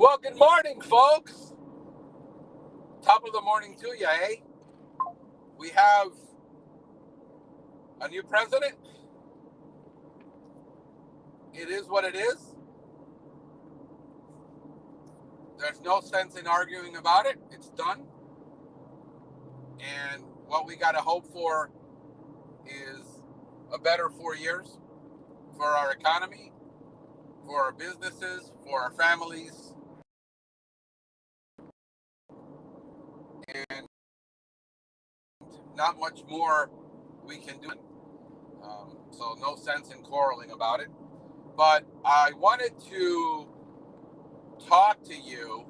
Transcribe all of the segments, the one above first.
Well, good morning, folks. Top of the morning to you, eh? We have a new president. It is what it is. There's no sense in arguing about it. It's done. And what we got to hope for is a better 4 years for our economy, for our businesses, for our families, and not much more we can do. So no sense in quarreling about it. But I wanted to talk to you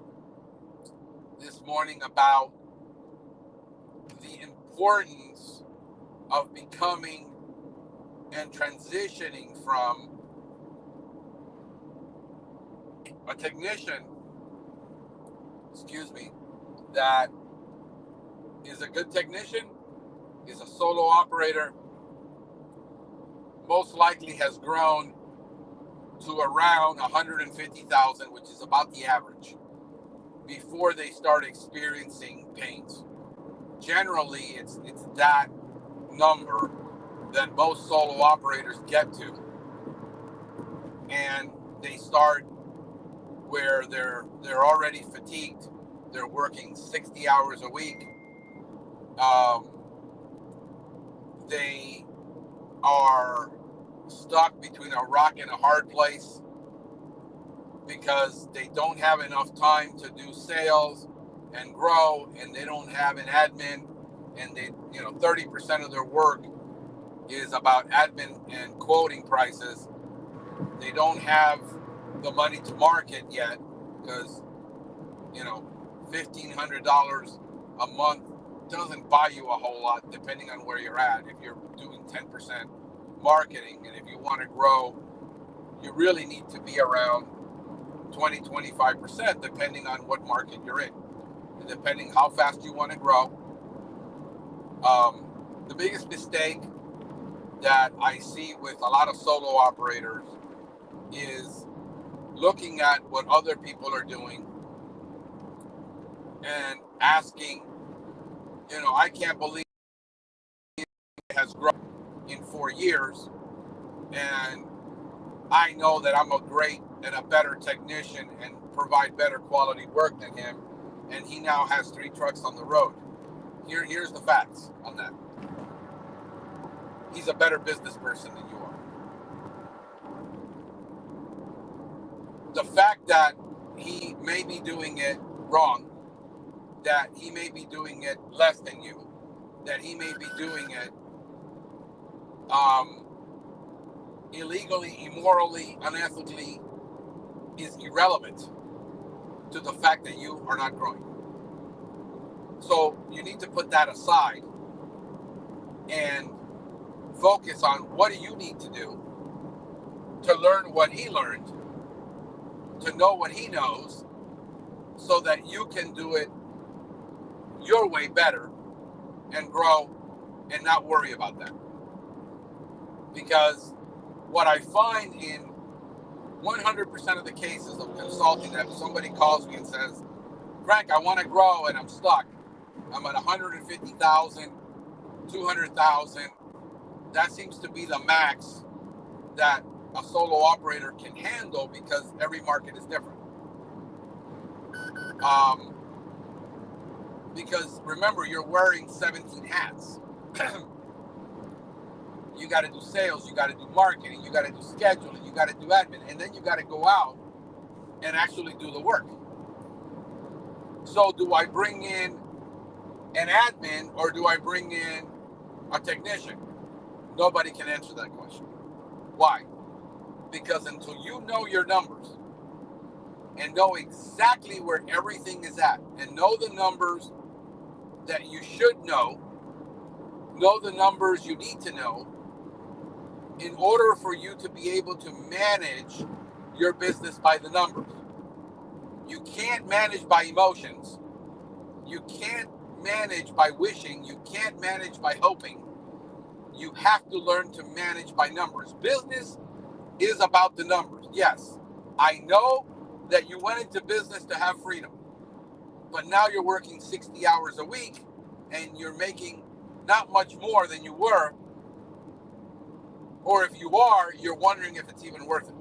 this morning about the importance of becoming and transitioning from a technician, that is a good technician, is a solo operator, most likely has grown to around 150,000, which is about the average, before they start experiencing pains. Generally, it's that number that most solo operators get to, and they start where they're already fatigued. They're working 60 hours a week. They are stuck between a rock and a hard place because they don't have enough time to do sales and grow, and they don't have an admin, and 30% of their work is about admin and quoting prices. They don't have the money to market yet because $1,500 a month doesn't buy you a whole lot, depending on where you're at. If you're doing 10% marketing, and if you want to grow, you really need to be around 20-25%, depending on what market you're in, and depending how fast you want to grow. The biggest mistake that I see with a lot of solo operators is looking at what other people are doing and asking, I can't believe it has grown in 4 years, and I know that I'm a great and a better technician and provide better quality work than him, and he now has 3 trucks on the road. Here's the facts on that. He's a better business person than you are. The fact that he may be doing it wrong, that he may be doing it less than you, that he may be doing it illegally, immorally, unethically, is irrelevant to the fact that you are not growing. So you need to put that aside and focus on what do you need to do to learn what he learned, to know what he knows, so that you can do it your way better and grow and not worry about that. Because what I find in 100% of the cases of consulting, that if somebody calls me and says, Frank, I want to grow and I'm stuck. I'm at 150,000, 200,000. That seems to be the max that a solo operator can handle, because every market is different. Because remember, you're wearing 17 hats. You got to do sales, you got to do marketing, you got to do scheduling, you got to do admin, and then you got to go out and actually do the work. So do I bring in an admin or do I bring in a technician? Nobody can answer that question. Why? Because until you know your numbers and know exactly where everything is at, and know the numbers that you should know the numbers you need to know, in order for you to be able to manage your business by the numbers. You can't manage by emotions. You can't manage by wishing. You can't manage by hoping. You have to learn to manage by numbers. Business is about the numbers. Yes, I know that you went into business to have freedom, but now you're working 60 hours a week and you're making not much more than you were, or if you are, you're wondering if it's even worth it.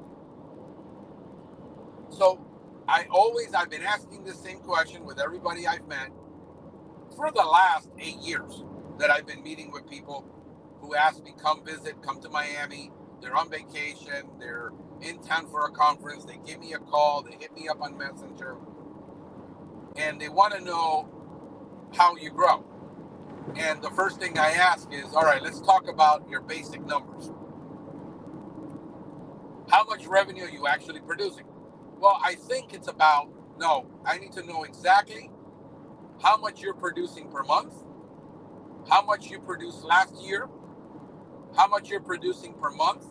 So I've been asking this same question with everybody I've met for the last 8 years that I've been meeting with people who ask me, come visit, come to Miami. They're on vacation. They're in town for a conference. They give me a call. They hit me up on Messenger. And they want to know how you grow. And the first thing I ask is, all right, let's talk about your basic numbers. How much revenue are you actually producing? Well, I think it's I need to know exactly how much you're producing per month, how much you produced last year, how much you're producing per month.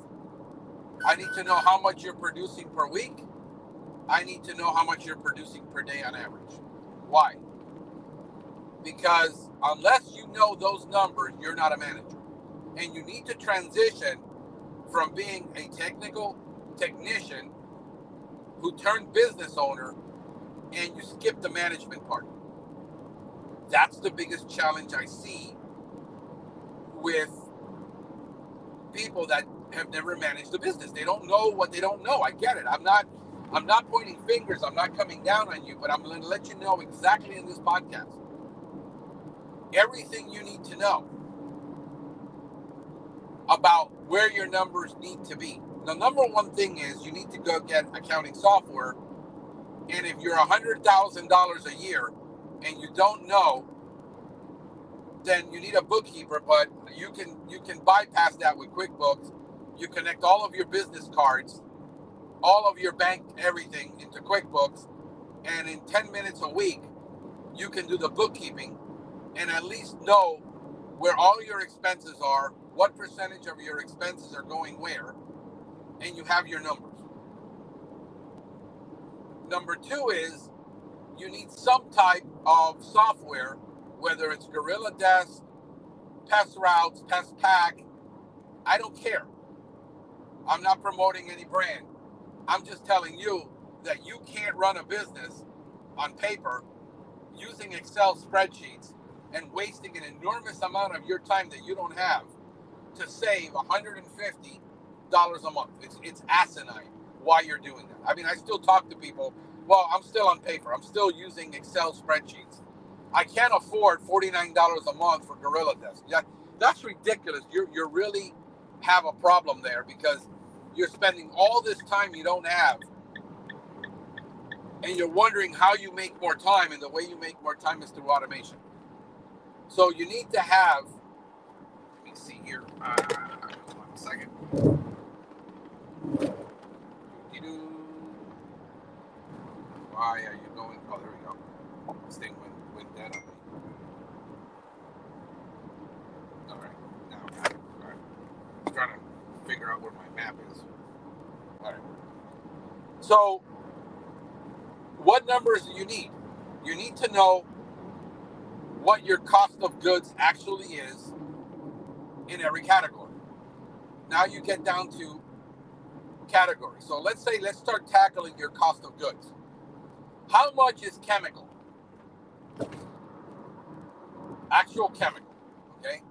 I need to know how much you're producing per week. I need to know how much you're producing per day on average. Why? Because unless you know those numbers, you're not a manager. And you need to transition from being a technician who turned business owner, and you skip the management part. That's the biggest challenge I see with people that have never managed a business. They don't know what they don't know. I get it. I'm not pointing fingers. I'm not coming down on you, but I'm going to let you know exactly in this podcast everything you need to know about where your numbers need to be. The number one thing is you need to go get accounting software. And if you're $100,000 a year and you don't know, then you need a bookkeeper, but you can bypass that with QuickBooks. You connect all of your business cards, all of your bank, everything into QuickBooks, and in 10 minutes a week, you can do the bookkeeping and at least know where all your expenses are, what percentage of your expenses are going where, and you have your numbers. Number two is you need some type of software, whether it's Gorilla Desk, Pest Routes, Pest Pack. I don't care. I'm not promoting any brand. I'm just telling you that you can't run a business on paper using Excel spreadsheets and wasting an enormous amount of your time that you don't have to save $150 a month. It's asinine why you're doing that. I mean, I still talk to people. Well, I'm still on paper. I'm still using Excel spreadsheets. I can't afford $49 a month for Gorilla Desk. Yeah, that's ridiculous. You really have a problem there because you're spending all this time you don't have, and you're wondering how you make more time, and the way you make more time is through automation. So you need to have, let me see here, 1 second. Why are you going? Oh, there we go. This thing went dead on me. All right, now I'm back. All right. I'm trying to figure out where my map is. All right. So, what numbers do you need? You need to know what your cost of goods actually is in every category. Now you get down to categories. So let's start tackling your cost of goods. How much is chemical? Actual chemical, okay?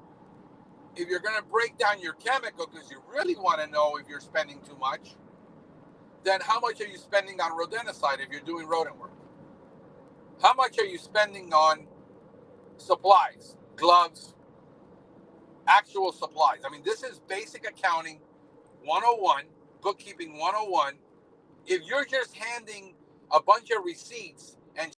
If you're going to break down your chemical because you really want to know if you're spending too much, then how much are you spending on rodenticide if you're doing rodent work? How much are you spending on supplies, gloves, actual supplies? I mean, this is basic accounting 101, bookkeeping 101. If you're just handing a bunch of receipts and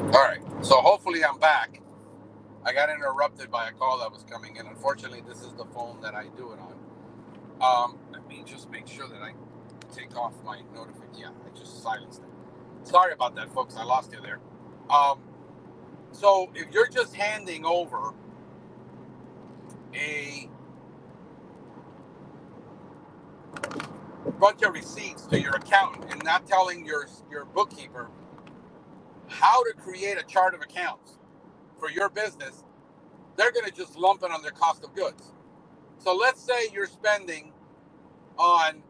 all right, so hopefully I'm back. I got interrupted by a call that was coming in. Unfortunately, this is the phone that I do it on. Let me just make sure that I take off my notification. Yeah, I just silenced it. Sorry about that, folks. I lost you there. So if you're just handing over a bunch of receipts to your accountant and not telling your bookkeeper how to create a chart of accounts for your business, they're going to just lump it on their cost of goods. So let's say you're spending on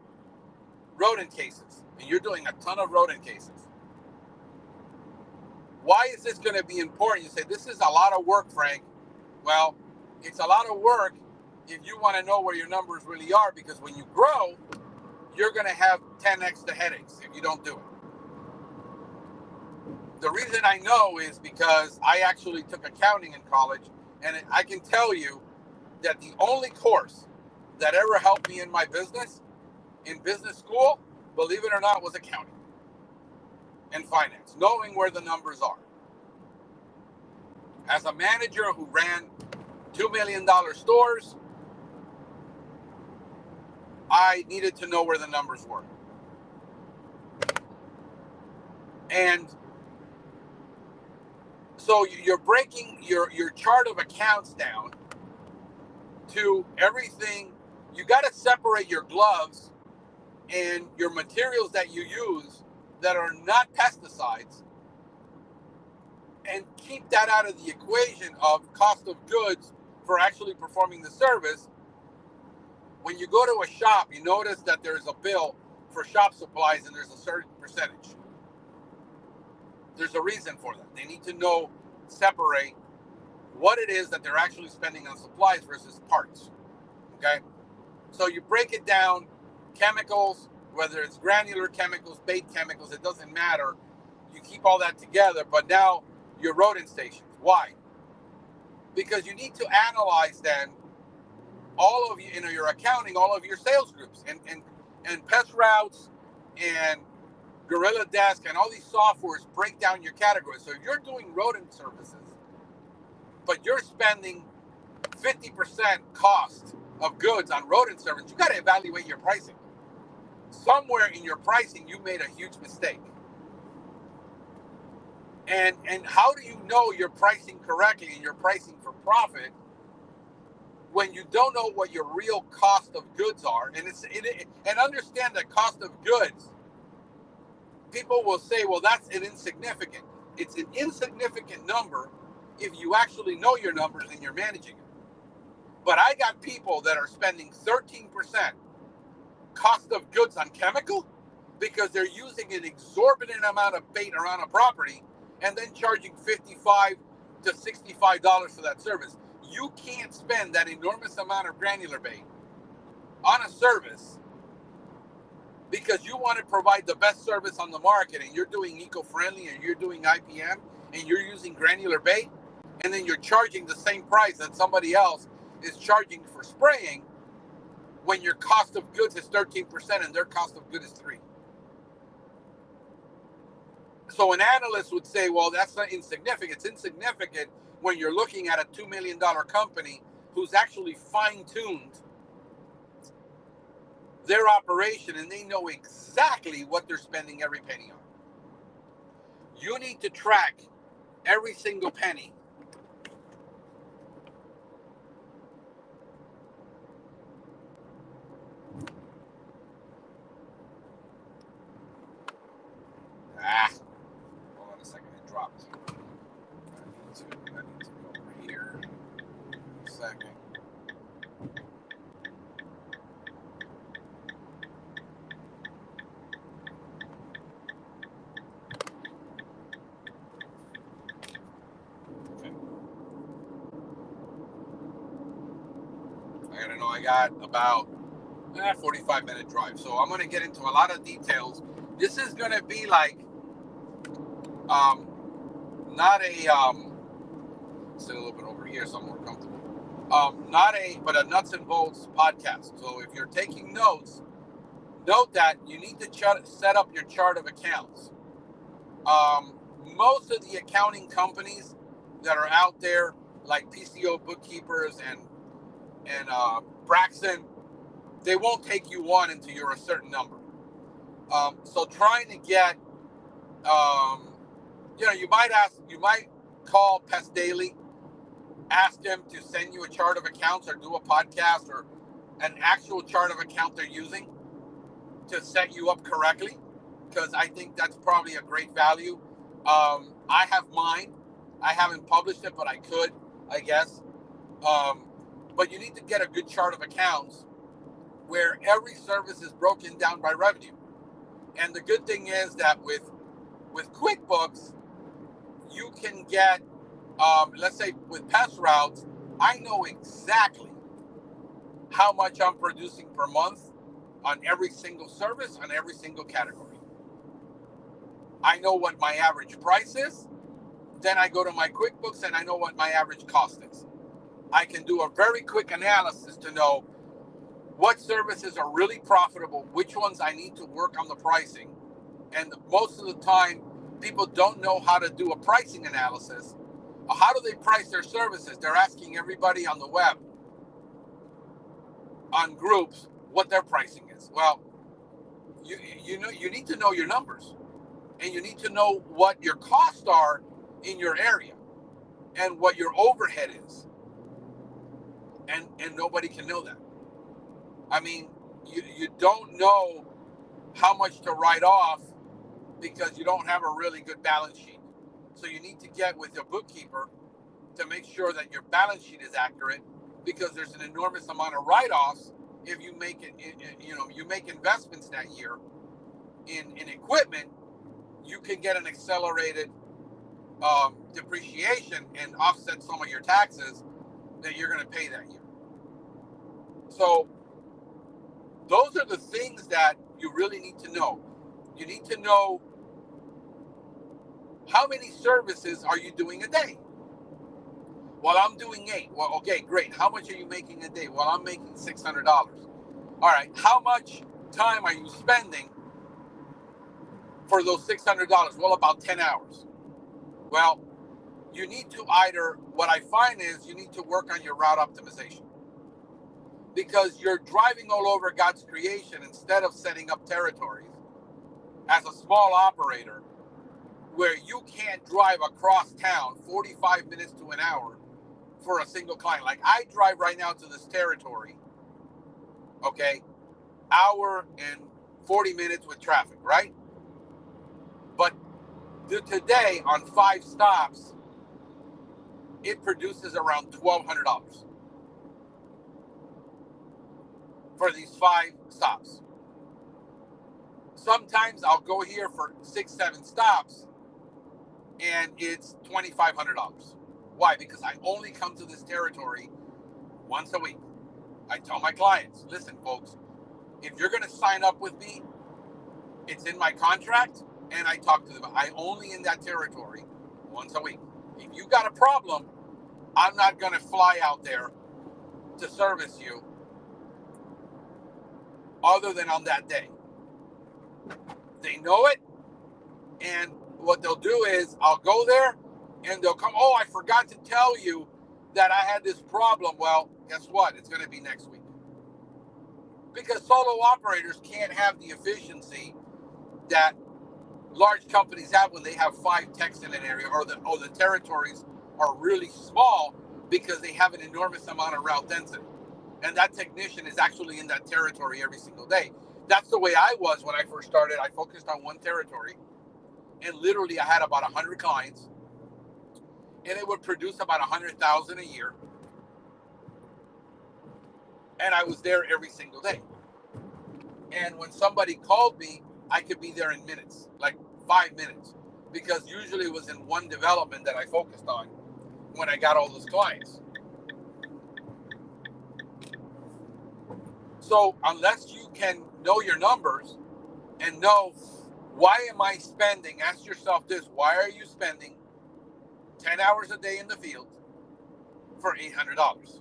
rodent cases and you're doing a ton of rodent cases. Why is this going to be important? You say, this is a lot of work, Frank. Well, it's a lot of work if you want to know where your numbers really are, because when you grow, you're going to have 10x the headaches if you don't do it. The reason I know is because I actually took accounting in college, and I can tell you that the only course that ever helped me in my business, in business school, believe it or not, was accounting and finance, knowing where the numbers are. As a manager who ran $2 million stores, I needed to know where the numbers were. And so you're breaking your chart of accounts down to everything. You got to separate your gloves and your materials that you use that are not pesticides, and keep that out of the equation of cost of goods for actually performing the service. When you go to a shop, you notice that there's a bill for shop supplies and there's a certain percentage. There's a reason for that. They need to know, separate what it is that they're actually spending on supplies versus parts. Okay? So you break it down, chemicals, whether it's granular chemicals, bait chemicals, it doesn't matter. You keep all that together, but now your rodent stations. Why? Because you need to analyze then all of your accounting, all of your sales groups and pest routes and Gorilla Desk and all these softwares break down your categories. So if you're doing rodent services, but you're spending 50% cost of goods on rodent service, you got to evaluate your pricing. Somewhere in your pricing, you made a huge mistake. And how do you know you're pricing correctly and you're pricing for profit when you don't know what your real cost of goods are? And understand that cost of goods, people will say, well, that's an insignificant. It's an insignificant number if you actually know your numbers and you're managing it. But I got people that are spending 13% cost of goods on chemical because they're using an exorbitant amount of bait around a property and then charging $55 to $65 for that service. You can't spend that enormous amount of granular bait on a service because you want to provide the best service on the market, and you're doing eco-friendly and you're doing IPM and you're using granular bait, and then you're charging the same price that somebody else is charging for spraying when your cost of goods is 13% and their cost of goods is 3%. So an analyst would say, well, that's not insignificant. It's insignificant when you're looking at a $2 million company who's actually fine-tuned their operation and they know exactly what they're spending every penny on. You need to track every single penny. Hold on a second, it dropped. I need to go over here. A second. Okay. I gotta know I got about 45-minute drive. So I'm gonna get into a lot of details. This is gonna be like not a sit a little bit over here so I'm more comfortable. But a nuts and bolts podcast. So if you're taking notes, note that you need to set up your chart of accounts. Most of the accounting companies that are out there like PCO bookkeepers and Braxton, they won't take you on until you're a certain number. So trying to get, you might call Pest Daily, ask them to send you a chart of accounts or do a podcast or an actual chart of account they're using to set you up correctly, because I think that's probably a great value. I have mine. I haven't published it, but I could, I guess. But you need to get a good chart of accounts where every service is broken down by revenue. And the good thing is that with QuickBooks, you can get, let's say with Pest Routes, I know exactly how much I'm producing per month on every single service, on every single category. I know what my average price is. Then I go to my QuickBooks and I know what my average cost is. I can do a very quick analysis to know what services are really profitable, which ones I need to work on the pricing. And most of the time, people don't know how to do a pricing analysis. How do they price their services? They're asking everybody on the web, on groups, what their pricing is. Well, you need to know your numbers, and you need to know what your costs are in your area and what your overhead is. And nobody can know that. I mean, you don't know how much to write off because you don't have a really good balance sheet. So you need to get with your bookkeeper to make sure that your balance sheet is accurate, because there's an enormous amount of write-offs if you make it. You make investments that year in equipment, you can get an accelerated depreciation and offset some of your taxes that you're going to pay that year. So those are the things that you really need to know. You need to know how many services are you doing a day? Well, I'm doing 8. Well, okay, great. How much are you making a day? Well, I'm making $600. All right. How much time are you spending for those $600? Well, about 10 hours. Well, you need to what I find is you need to work on your route optimization, because you're driving all over God's creation instead of setting up territories as a small operator where you can't drive across town 45 minutes to an hour for a single client. Like I drive right now to this territory, okay, hour and 40 minutes with traffic, right? But today on 5 stops, it produces around $1,200 for these 5 stops. Sometimes I'll go here for 6-7 stops and it's $2,500. Why? Because I only come to this territory once a week. I tell my clients, listen, folks, if you're going to sign up with me, it's in my contract, and I talk to them. I only in that territory once a week. If you got a problem, I'm not going to fly out there to service you other than on that day. They know it, and what they'll do is I'll go there and they'll come, oh, I forgot to tell you that I had this problem. Well, guess what? It's going to be next week. Because solo operators can't have the efficiency that large companies have when they have 5 techs in an area, or the territories are really small because they have an enormous amount of route density. And that technician is actually in that territory every single day. That's the way I was when I first started. I focused on one territory, and literally I had about 100 clients, and it would produce about $100,000 a year. And I was there every single day. And when somebody called me, I could be there in minutes, like 5 minutes, because usually it was in one development that I focused on when I got all those clients. So unless you can know your numbers and know, why am I spending, ask yourself this, why are you spending 10 hours a day in the field for $800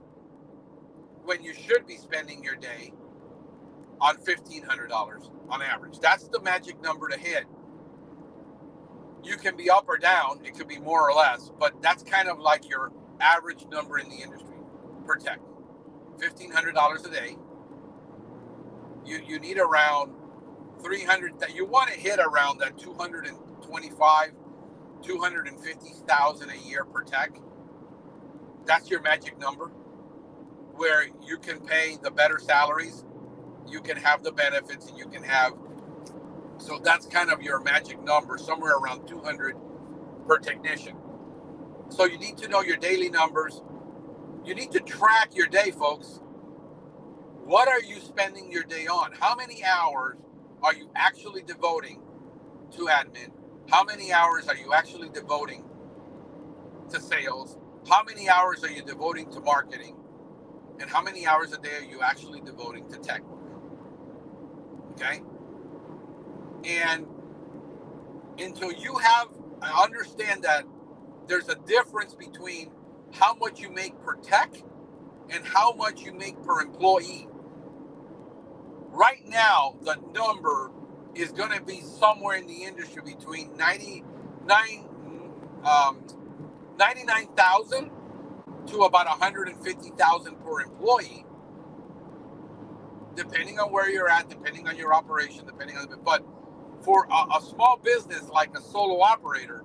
when you should be spending your day on $1,500 on average? That's the magic number to hit. You can be up or down, it could be more or less, but that's kind of like your average number in the industry per tech. $1,500 a day. You need around 300. That you want to hit around that 225, 250,000 a year per tech. That's your magic number, where you can pay the better salaries, you can have the benefits, and you can have. So that's kind of your magic number, somewhere around 200 per technician. So you need to know your daily numbers. You need to track your day, folks. What are you spending your day on? How many hours are you actually devoting to admin? How many hours are you actually devoting to sales? How many hours are you devoting to marketing? And how many hours a day are you actually devoting to tech work? Okay? And until you understand that there's a difference between how much you make per tech and how much you make per employee. Right now, the number is going to be somewhere in the industry between 99,000 to about 150,000 per employee, depending on where you're at, depending on your operation, depending on. But for a small business like a solo operator,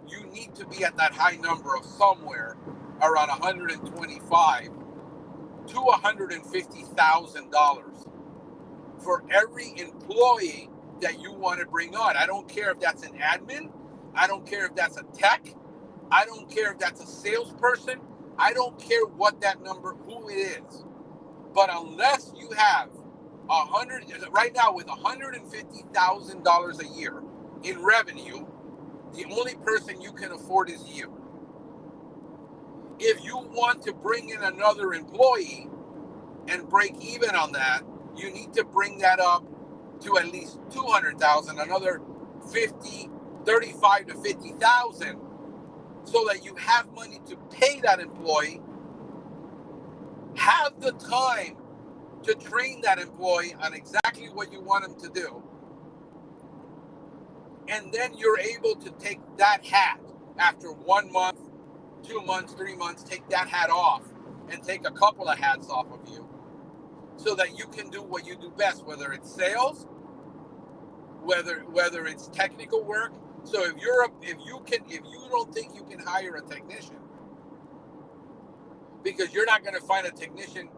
you need to be at that high number of somewhere around 125 to $150,000 for every employee that you want to bring on. I don't care if that's an admin. I don't care if that's a tech. I don't care if that's a salesperson. I don't care what that number, who it is. But unless you have right now with $150,000 a year in revenue, the only person you can afford is you. If you want to bring in another employee and break even on that, you need to bring that up to at least 200,000, another 35 to 50,000, so that you have money to pay that employee, have the time to train that employee on exactly what you want him to do, and then you're able to take that hat after 1 month, 2 months, 3 months, take that hat off and take a couple of hats off of you, so that you can do what you do best, whether it's sales, whether it's technical work. So if you don't think you can hire a technician because you're not going to find a technician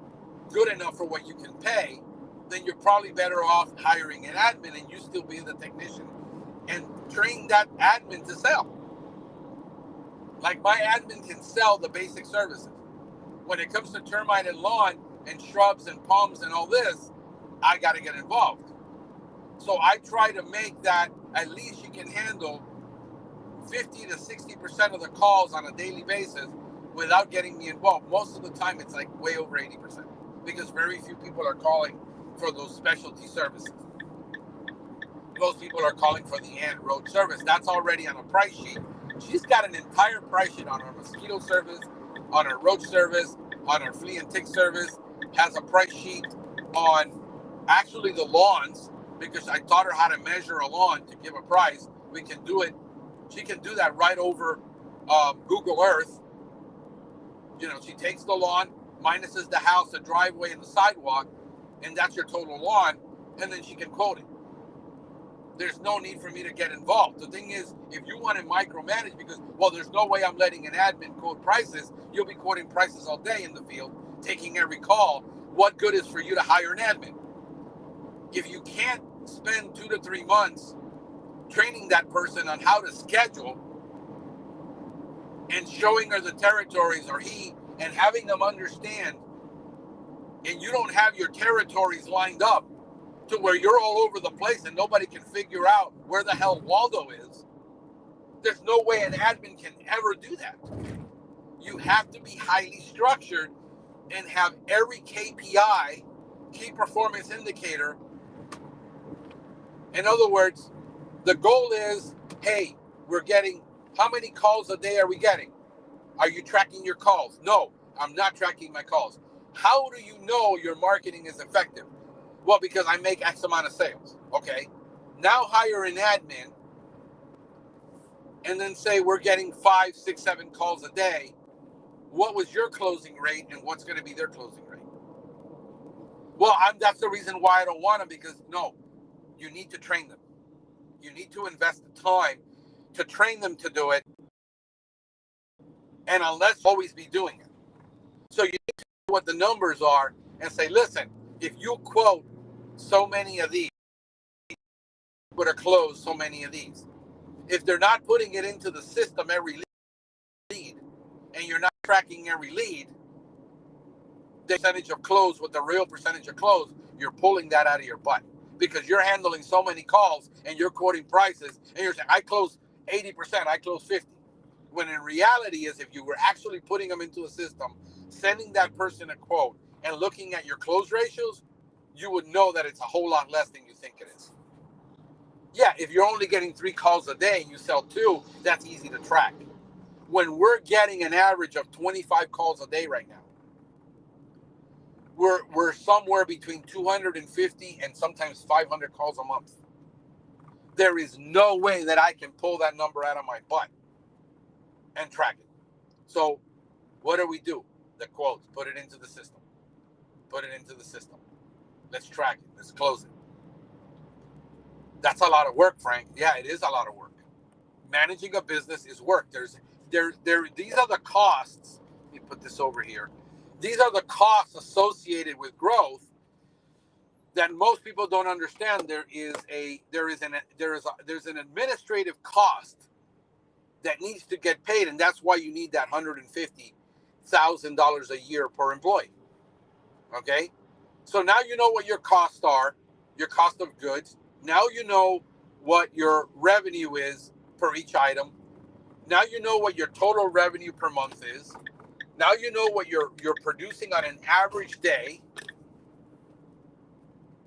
good enough for what you can pay, then you're probably better off hiring an admin and you still be the technician and train that admin to sell. Like my admin can sell the basic services. When it comes to termite and lawn and shrubs and palms and all this, I got to get involved. So I try to make that at least you can handle 50 to 60% of the calls on a daily basis without getting me involved. Most of the time, it's like way over 80% because very few people are calling for those specialty services. Most people are calling for the end road service. That's already on a price sheet. She's got an entire price sheet on our mosquito service, on our roach service, on our flea and tick service, has a price sheet on actually the lawns, because I taught her how to measure a lawn to give a price. We can do it. She can do that right over Google Earth. You know, she takes the lawn, minuses the house, the driveway, and the sidewalk, and that's your total lawn, and then she can quote it. There's no need for me to get involved. The thing is, if you want to micromanage, because, well, there's no way I'm letting an admin quote prices, you'll be quoting prices all day in the field, taking every call. What good is for you to hire an admin? If you can't spend 2 to 3 months training that person on how to schedule and showing her the territories, or he, and having them understand, and you don't have your territories lined up to where you're all over the place and nobody can figure out where the hell Waldo is, there's no way an admin can ever do that. You have to be highly structured and have every KPI, key performance indicator. In other words, the goal is, hey, we're getting, how many calls a day are we getting? Are you tracking your calls? No, I'm not tracking my calls. How do you know your marketing is effective? Well, because I make X amount of sales. Okay. Now hire an admin and then say we're getting 5, 6, 7 calls a day. what was your closing rate and what's going to be their closing rate? Well, that's the reason why I don't want them, because no, you need to train them. You need to invest the time to train them to do it, and unless always be doing it. So you need to know what the numbers are and say, listen, if you quote so many of these, would have closed so many of these. If they're not putting it into the system every lead, and you're not tracking every lead, the percentage of close with the real percentage of close, you're pulling that out of your butt, because you're handling so many calls and you're quoting prices and you're saying, I close 80%, I close 50. When in reality is, if you were actually putting them into a system, sending that person a quote and looking at your close ratios, you would know that it's a whole lot less than you think it is. Yeah, if you're only getting 3 calls a day and you sell 2, that's easy to track. When we're getting an average of 25 calls a day right now, we're somewhere between 250 and sometimes 500 calls a month. There is no way that I can pull that number out of my butt and track it. So what do? The quotes, put it into the system. Put it into the system. Let's track it. Let's close it. That's a lot of work, Frank. Yeah, it is a lot of work. Managing a business is work. These are the costs. Let me put this over here. These are the costs associated with growth that most people don't understand. There's an administrative cost that needs to get paid, and that's why you need that $150,000 a year per employee. Okay, so now you know what your costs are, your cost of goods. Now you know what your revenue is per each item. Now you know what your total revenue per month is. Now you know what you're producing on an average day.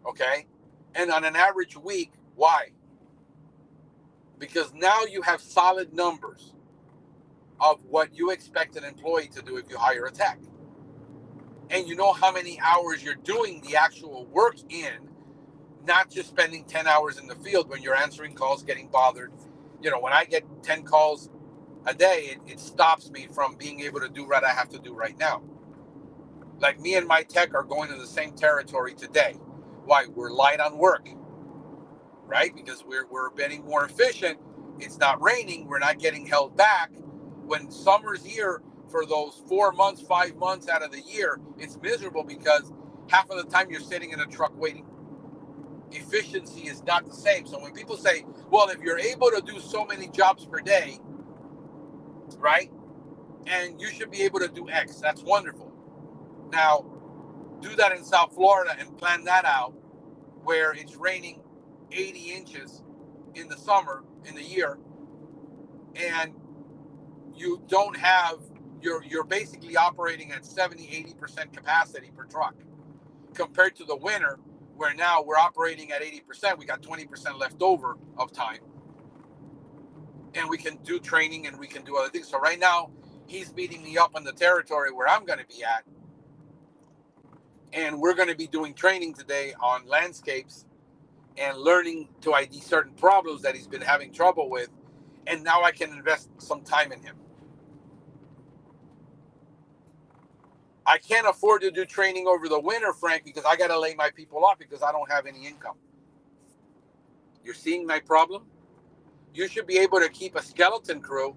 Okay, and on an average week. Why? Because now you have solid numbers of what you expect an employee to do if you hire a tech. And you know how many hours you're doing the actual work in, not just spending 10 hours in the field when you're answering calls, getting bothered. When I get 10 calls a day, it stops me from being able to do what I have to do right now. Like, me and my tech are going to the same territory today. Why? We're light on work, right? Because we're getting more efficient. It's not raining. We're not getting held back. When summer's here, for those 4 months, 5 months out of the year, it's miserable because half of the time you're sitting in a truck waiting. Efficiency is not the same. So when people say, well, if you're able to do so many jobs per day, right, and you should be able to do X, that's wonderful. Now, do that in South Florida and plan that out where it's raining 80 inches in the summer, in the year, and you don't have, you're basically operating at 70-80% capacity per truck, compared to the winter where now we're operating at 80%. We got 20% left over of time, and we can do training and we can do other things. So right now he's meeting me up on the territory where I'm going to be at, and we're going to be doing training today on landscapes and learning to ID certain problems that he's been having trouble with, and now I can invest some time in him. I can't afford to do training over the winter, Frank, because I got to lay my people off because I don't have any income. You're seeing my problem? You should be able to keep a skeleton crew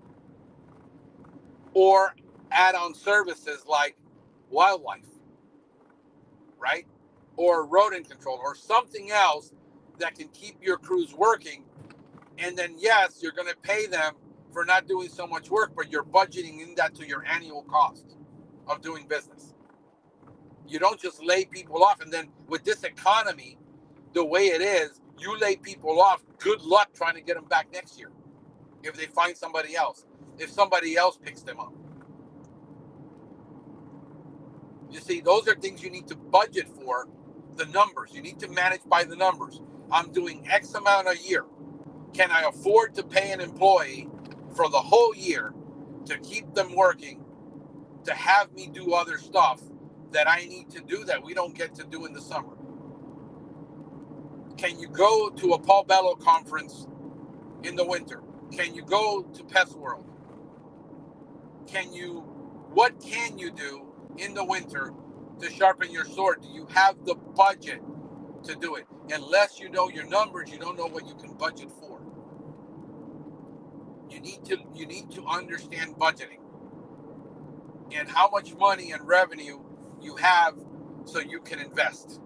or add on services like wildlife, right? Or rodent control or something else that can keep your crews working. And then, yes, you're going to pay them for not doing so much work, but you're budgeting in that to your annual cost of doing business. You don't just lay people off. And then with this economy, the way it is, you lay people off. Good luck trying to get them back next year if they find somebody else, if somebody else picks them up. You see, those are things you need to budget for, the numbers. You need to manage by the numbers. I'm doing X amount a year. Can I afford to pay an employee for the whole year to keep them working, to have me do other stuff that I need to do that we don't get to do in the summer? Can you go to a Paul Bello conference in the winter? Can you go to Pest World? Can you What can you do in the winter to sharpen your sword? Do you have the budget to do it? Unless you know your numbers, you don't know what you can budget for. You need to understand budgeting and how much money and revenue you have so you can invest.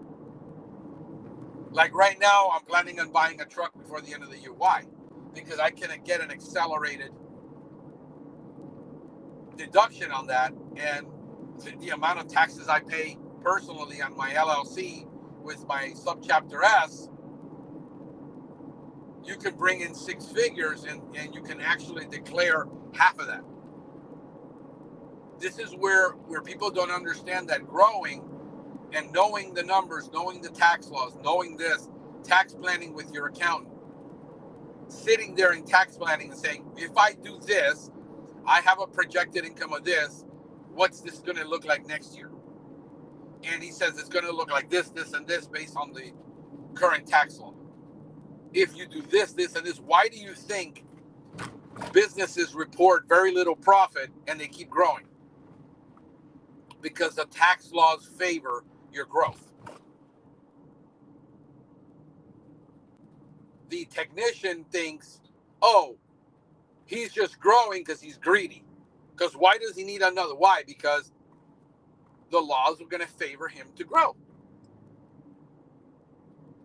Like right now, I'm planning on buying a truck before the end of the year. Why? Because I can get an accelerated deduction on that, and the amount of taxes I pay personally on my LLC with my subchapter S, you can bring in 6 figures and you can actually declare half of that. This is where people don't understand that growing and knowing the numbers, knowing the tax laws, knowing this, tax planning with your accountant, sitting there in tax planning and saying, if I do this, I have a projected income of this, what's this going to look like next year? And he says it's going to look like this, this, and this based on the current tax law. If you do this, this, and this, why do you think businesses report very little profit and they keep growing? Because the tax laws favor your growth. The technician thinks, oh, he's just growing because he's greedy. Because why does he need another? Why? Because the laws are going to favor him to grow.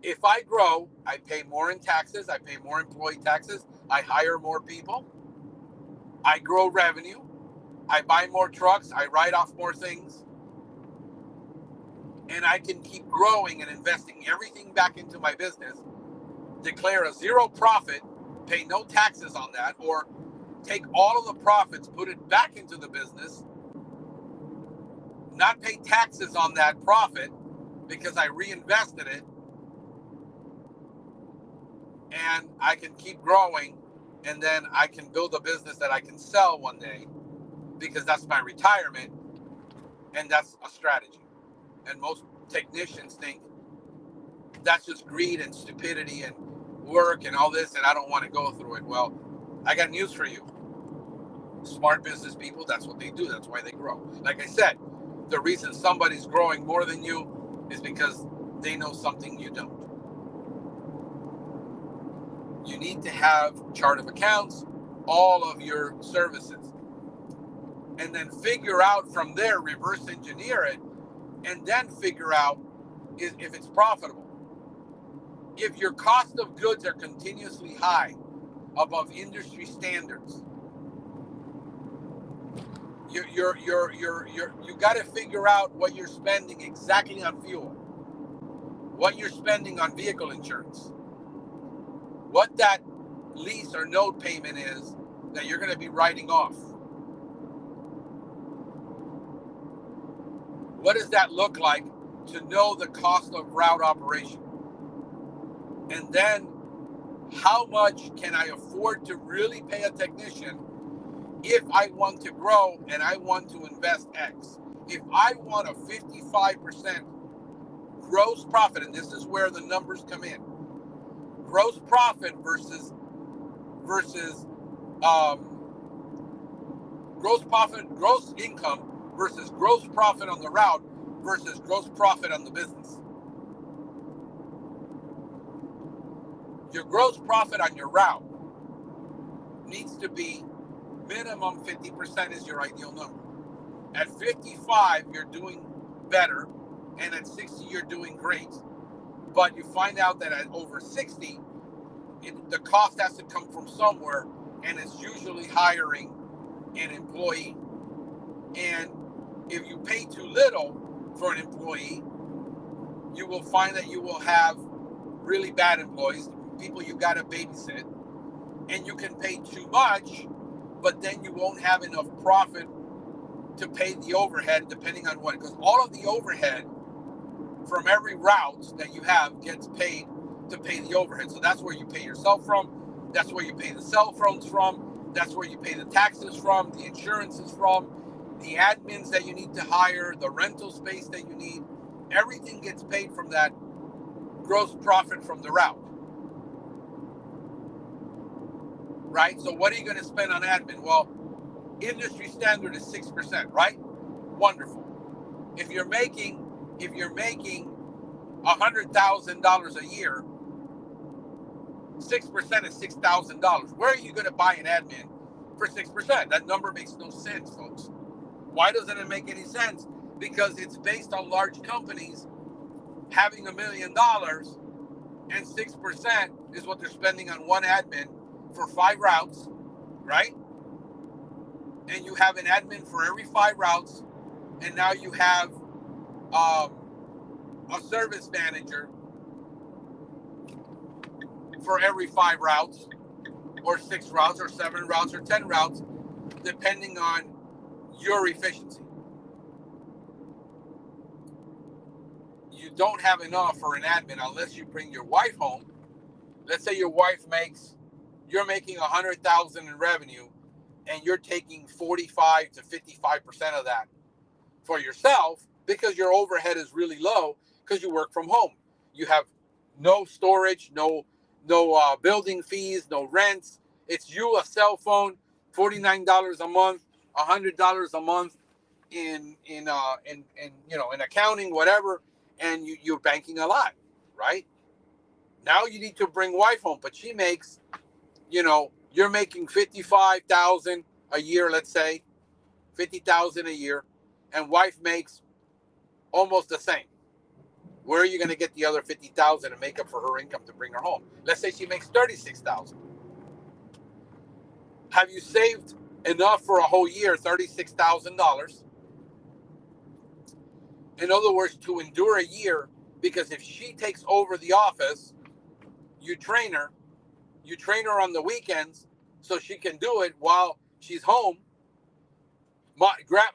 If I grow, I pay more in taxes, I pay more employee taxes, I hire more people, I grow revenue, I buy more trucks, I write off more things, and I can keep growing and investing everything back into my business, declare a zero profit, pay no taxes on that, or take all of the profits, put it back into the business, not pay taxes on that profit because I reinvested it, and I can keep growing, and then I can build a business that I can sell one day because that's my retirement, and that's a strategy. And most technicians think that's just greed and stupidity and work and all this, and I don't want to go through it. Well, I got news for you. Smart business people, that's what they do. That's why they grow. Like I said, the reason somebody's growing more than you is because they know something you don't. You need to have chart of accounts, all of your services, and then figure out from there, reverse engineer it, and then figure out if it's profitable. If your cost of goods are continuously high, above industry standards, you got to figure out what you're spending exactly on fuel, what you're spending on vehicle insurance, what that lease or note payment is that you're going to be writing off. What does that look like to know the cost of route operation? And then how much can I afford to really pay a technician if I want to grow and I want to invest X? If I want a 55% gross profit, and this is where the numbers come in, gross profit versus gross income versus gross profit on the route versus gross profit on the business. Your gross profit on your route needs to be minimum 50% is your ideal number. At 55, you're doing better, and at 60, you're doing great. But you find out that at over 60, the cost has to come from somewhere, and it's usually hiring an employee. And if you pay too little for an employee, you will find that you will have really bad employees, people you got to babysit, and you can pay too much, but then you won't have enough profit to pay the overhead, depending on what, because all of the overhead from every route that you have gets paid to pay the overhead. So that's where you pay yourself from, that's where you pay the cell phones from, that's where you pay the taxes from, the insurances from, the admins that you need to hire, the rental space that you need. Everything gets paid from that gross profit from the route. Right? So what are you going to spend on admin? Well, Industry standard is 6%, right? Wonderful. If you're making $100,000 a year, 6% is $6,000. Where are you going to buy an admin for 6%? That number makes no sense, folks. Why doesn't it make any sense? Because it's based on large companies having $1 million, and 6% is what they're spending on one admin for 5 routes, right? And you have an admin for every 5 routes, and now you have a service manager for every 5 routes, or 6 routes, or 7 routes, or 10 routes, depending on your efficiency. You don't have enough for an admin unless you bring your wife home. Let's say your wife you're making $100,000 in revenue, and you're taking 45 to 55% of that for yourself because your overhead is really low because you work from home. You have no storage, no building fees, no rents. It's you, a cell phone, $49 a month, $100 a month in accounting, whatever, and you're banking a lot, right? Now you need to bring wife home, but she makes, you're making $55,000 a year, let's say, $50,000 a year, and wife makes almost the same. Where are you going to get the other $50,000 to make up for her income to bring her home? Let's say she makes $36,000. Have you saved enough for a whole year, $36,000? In other words, to endure a year, because if she takes over the office, you train her on the weekends so she can do it while she's home.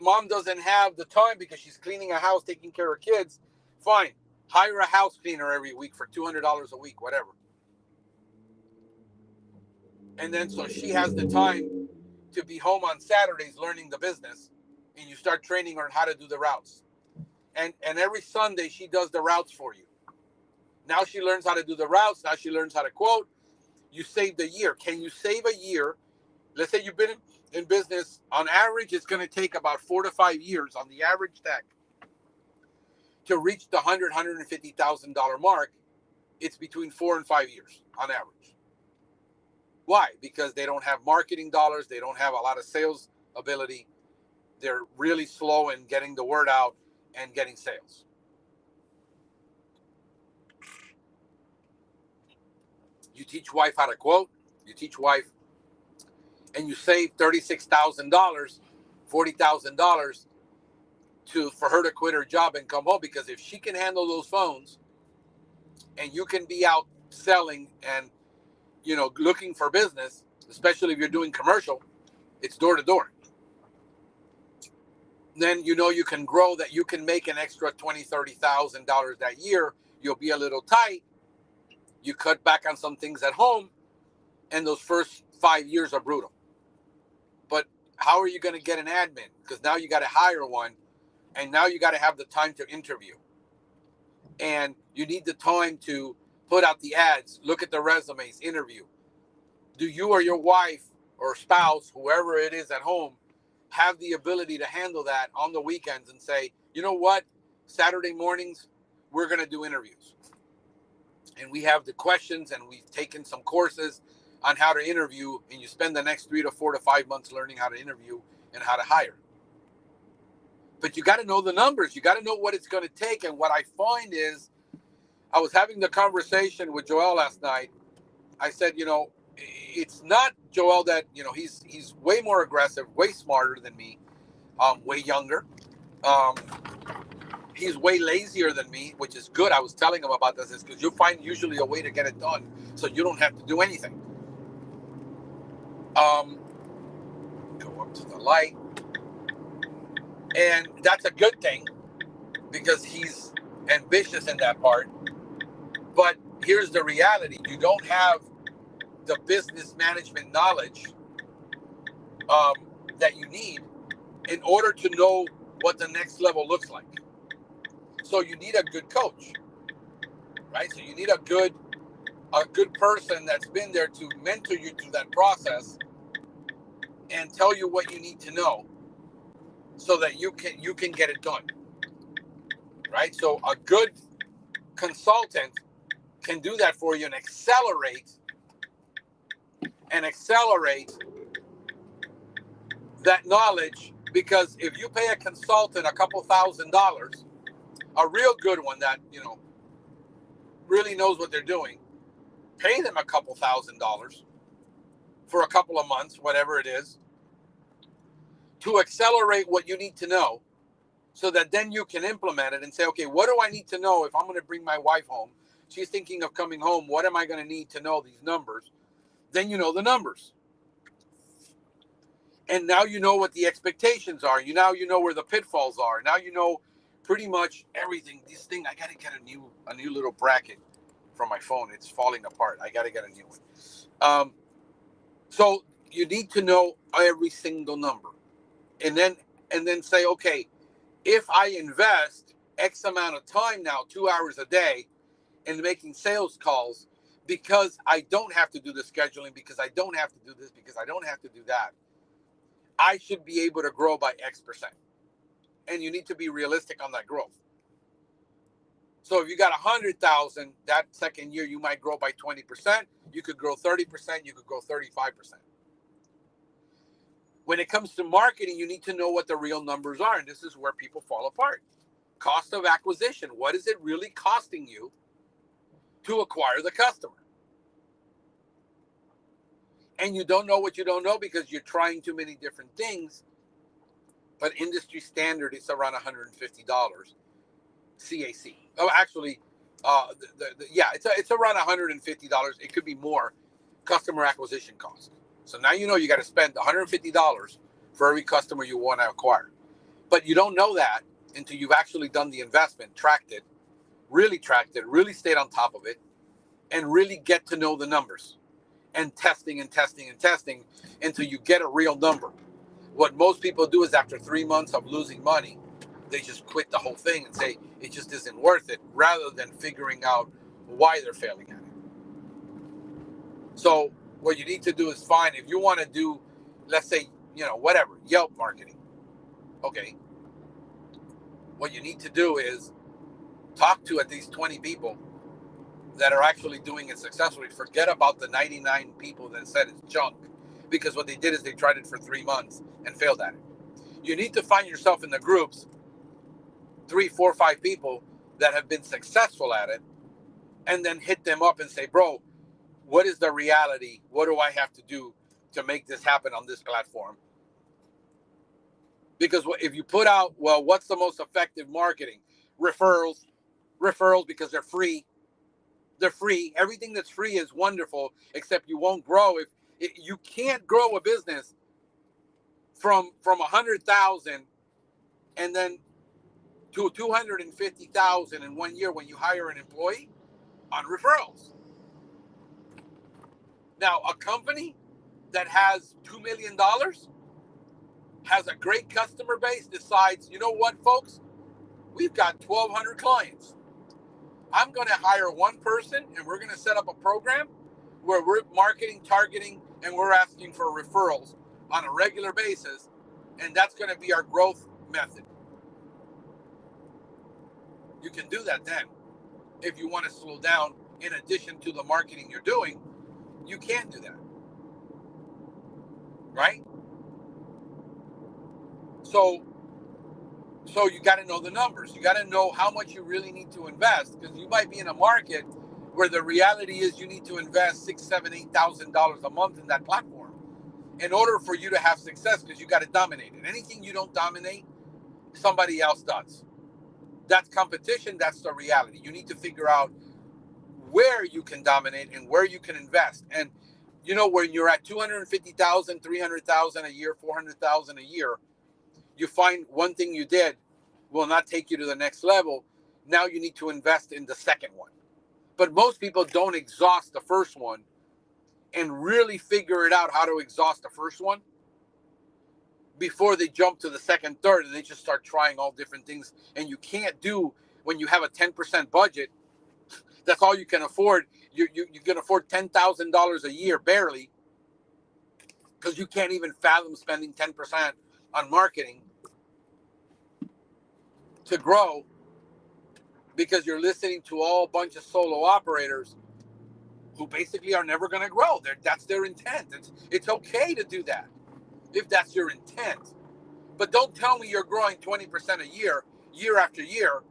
Mom doesn't have the time because she's cleaning a house, taking care of kids. Fine. Hire a house cleaner every week for $200 a week, whatever. And then so she has the time to be home on Saturdays learning the business, and you start training her on how to do the routes. And every Sunday she does the routes for you. Now she learns how to do the routes. Now she learns how to quote. You saved a year. Can you save a year? Let's say you've been in business. On average, it's going to take about 4 to 5 years on the average tech to reach the $150,000 mark. It's between 4 and 5 years on average. Why? Because they don't have marketing dollars. They don't have a lot of sales ability. They're really slow in getting the word out and getting sales. You teach wife how to quote. You teach wife, and you save $36,000, $40,000 for her to quit her job and come home. Because if she can handle those phones, and you can be out selling and looking for business, especially if you're doing commercial, it's door to door. Then you can grow that. You can make an extra $20,000, $30,000 that year. You'll be a little tight. You cut back on some things at home, and those first 5 years are brutal. But how are you going to get an admin? Because now you got to hire one, and now you got to have the time to interview. And you need the time to put out the ads, look at the resumes, interview. Do you or your wife or spouse, whoever it is at home, have the ability to handle that on the weekends and say, you know what, Saturday mornings, we're going to do interviews. And we have the questions, and we've taken some courses on how to interview, and you spend the next 3 to 4 to 5 months learning how to interview and how to hire. But you got to know the numbers. You got to know what it's going to take. And what I find is, I was having the conversation with Joel last night. I said, it's not Joel that, he's way more aggressive, way smarter than me, way younger. He's way lazier than me, which is good. I was telling him about this, because you'll find usually a way to get it done so you don't have to do anything. Go up to the light. And that's a good thing, because he's ambitious in that part. But here's the reality. You don't have the business management knowledge that you need in order to know what the next level looks like. So you need a good coach, right? So you need a good person that's been there to mentor you through that process and tell you what you need to know so that you can get it done, right? So a good consultant can do that for you and accelerate that knowledge, because if you pay a consultant a couple $1,000s, a real good one that really knows what they're doing, pay them a couple $1,000s for a couple of months, whatever it is, to accelerate what you need to know, so that then you can implement it and say, okay, what do I need to know if I'm going to bring my wife home? She's thinking of coming home. What am I going to need to know these numbers? Then you know the numbers. And now you know what the expectations are. Now you know where the pitfalls are. Now you know pretty much everything. This thing, I got to get a new little bracket from my phone. It's falling apart. I got to get a new one. So you need to know every single number. And then say, okay, if I invest X amount of time now, 2 hours a day, in making sales calls, because I don't have to do the scheduling, because I don't have to do this, because I don't have to do that, I should be able to grow by X%. And you need to be realistic on that growth. So if you got 100,000, that second year you might grow by 20%. You could grow 30%. You could grow 35%. When it comes to marketing, you need to know what the real numbers are. And this is where people fall apart. Cost of acquisition. What is it really costing you to acquire the customer? And you don't know what you don't know because you're trying too many different things. But industry standard is around $150 CAC. Oh, actually, it's around $150. It could be more customer acquisition cost. So now you know you got to spend $150 for every customer you want to acquire. But you don't know that until you've actually done the investment, tracked it, really stayed on top of it, and really get to know the numbers, and testing until you get a real number. What most people do is after 3 months of losing money, they just quit the whole thing and say it just isn't worth it, rather than figuring out why they're failing at it. So what you need to do is find, if you want to do, let's say, whatever, Yelp marketing. Okay. What you need to do is talk to at least 20 people that are actually doing it successfully. Forget about the 99 people that said it's junk, because what they did is they tried it for 3 months and failed at it. You need to find yourself in the groups, 3, 4, 5 people that have been successful at it, and then hit them up and say, bro, what is the reality? What do I have to do to make this happen on this platform? Because if you put out, well, what's the most effective marketing? Referrals, because they're free. They're free. Everything that's free is wonderful, except you won't grow. If you can't grow a business from 100,000 and then to 250,000 in 1 year when you hire an employee on referrals. Now, a company that has $2 million, has a great customer base, decides, you know what, folks, we've got 1,200 clients. I'm going to hire one person, and we're going to set up a program where we're marketing, targeting, and we're asking for referrals on a regular basis, and that's going to be our growth method. You can do that then. If you want to slow down, in addition to the marketing you're doing, you can do that. Right? So you got to know the numbers. You got to know how much you really need to invest, because you might be in a market where the reality is you need to invest $6,000, $7,000, $8,000 a month in that platform in order for you to have success, because you got to dominate it. Anything you don't dominate, somebody else does. That's competition. That's the reality. You need to figure out where you can dominate and where you can invest. And when you're at 250,000, 300,000 a year, 400,000 a year, you find one thing you did will not take you to the next level. Now you need to invest in the second one. But most people don't exhaust the first one and really figure it out how to exhaust the first one before they jump to the second, third, and they just start trying all different things. And you can't do, when you have a 10% budget, that's all you can afford. You can afford $10,000 a year, barely. because you can't even fathom spending 10% on marketing to grow, because you're listening to all bunch of solo operators who basically are never going to grow. That's their intent. It's okay to do that if that's your intent. But don't tell me you're growing 20% a year after year.